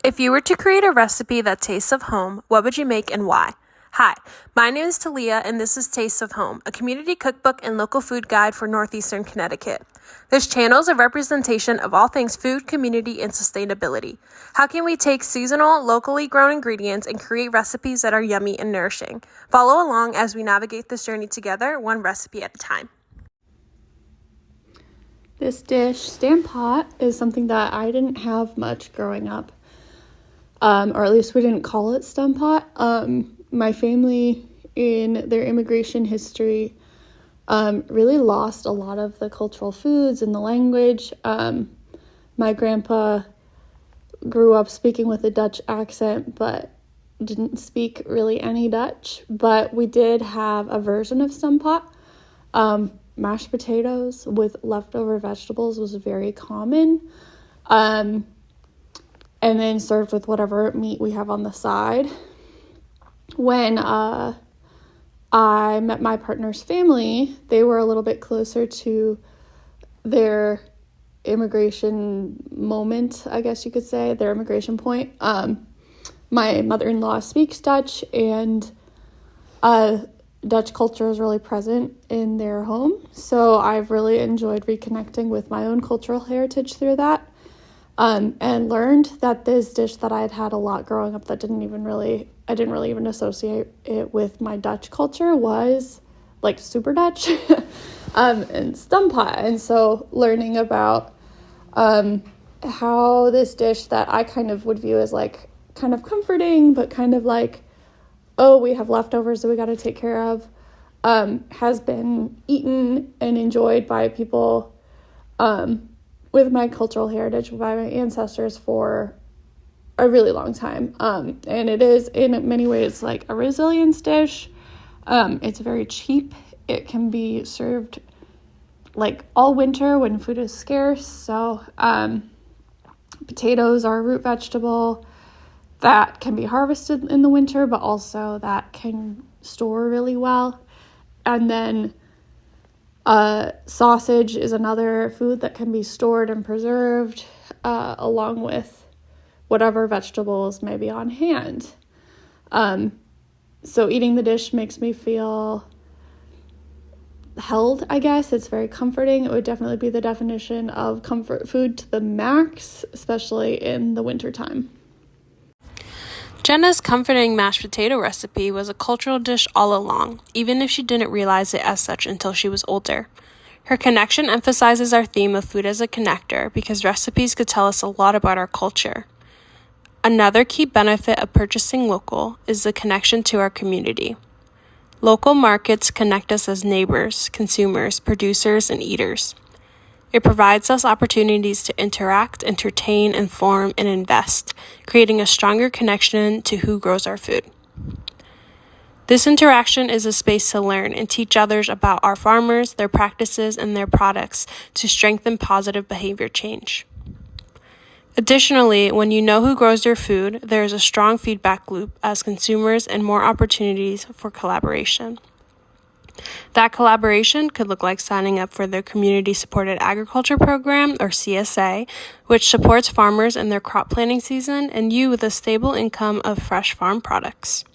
If you were to create a recipe that tastes of home, what would you make and why? Hi, my name is Talia, and this is Tastes of Home, a community cookbook and local food guide for Northeastern Connecticut. This channel is a representation of all things food, community, and sustainability. How can we take seasonal, locally grown ingredients and create recipes that are yummy and nourishing? Follow along as we navigate this journey together, one recipe at a time. This dish, Stamppot, is something that I didn't have much growing up. Or at least we didn't call it Stamppot. My family, in their immigration history, really lost a lot of the cultural foods and the language. My grandpa grew up speaking with a Dutch accent, but didn't speak really any Dutch. But we did have a version of Stamppot. Mashed potatoes with leftover vegetables was very common. And then served with whatever meat we have on the side. When I met my partner's family, they were a little bit closer to their immigration moment, I guess you could say, their immigration point. My mother-in-law speaks Dutch, and Dutch culture is really present in their home. So I've really enjoyed reconnecting with my own cultural heritage through that. And learned that this dish that I had had a lot growing up that I didn't really even associate it with my Dutch culture was like super Dutch and Stamppot. And so learning about how this dish that I kind of would view as like kind of comforting, but kind of like, oh, we have leftovers that we got to take care of, has been eaten and enjoyed by people with my cultural heritage, by my ancestors for a really long time. And it is in many ways like a resilience dish. It's very cheap. It can be served like all winter when food is scarce. So potatoes are a root vegetable that can be harvested in the winter, but also that can store really well. And then sausage is another food that can be stored and preserved along with whatever vegetables may be on hand. So eating the dish makes me feel held, I guess. It's very comforting. It would definitely be the definition of comfort food to the max, especially in the wintertime. Jenna's comforting mashed potato recipe was a cultural dish all along, even if she didn't realize it as such until she was older. Her connection emphasizes our theme of food as a connector because recipes could tell us a lot about our culture. Another key benefit of purchasing local is the connection to our community. Local markets connect us as neighbors, consumers, producers, and eaters. It provides us opportunities to interact, entertain, inform, and invest, creating a stronger connection to who grows our food. This interaction is a space to learn and teach others about our farmers, their practices, and their products to strengthen positive behavior change. Additionally, when you know who grows your food, there is a strong feedback loop as consumers and more opportunities for collaboration. That collaboration could look like signing up for the Community Supported Agriculture Program, or CSA, which supports farmers in their crop planting season and you with a stable income of fresh farm products.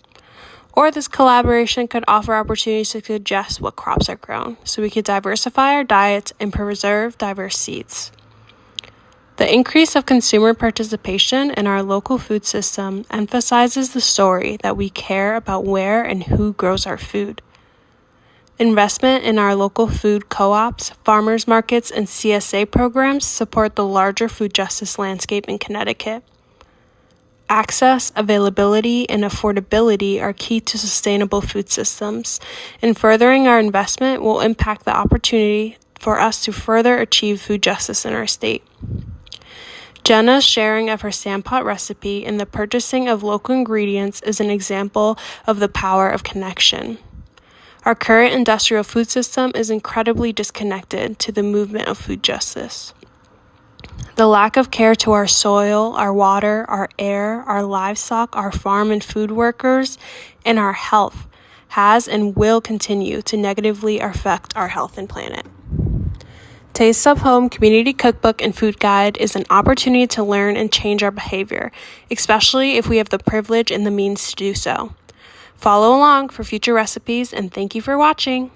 Or this collaboration could offer opportunities to suggest what crops are grown, so we could diversify our diets and preserve diverse seeds. The increase of consumer participation in our local food system emphasizes the story that we care about where and who grows our food. Investment in our local food co-ops, farmers markets, and CSA programs support the larger food justice landscape in Connecticut. Access, availability, and affordability are key to sustainable food systems, and furthering our investment will impact the opportunity for us to further achieve food justice in our state. Jenna's sharing of her Stamppot recipe and the purchasing of local ingredients is an example of the power of connection. Our current industrial food system is incredibly disconnected to the movement of food justice. The lack of care to our soil, our water, our air, our livestock, our farm and food workers, and our health has and will continue to negatively affect our health and planet. Taste of Home Community Cookbook and Food Guide is an opportunity to learn and change our behavior, especially if we have the privilege and the means to do so. Follow along for future recipes, and thank you for watching.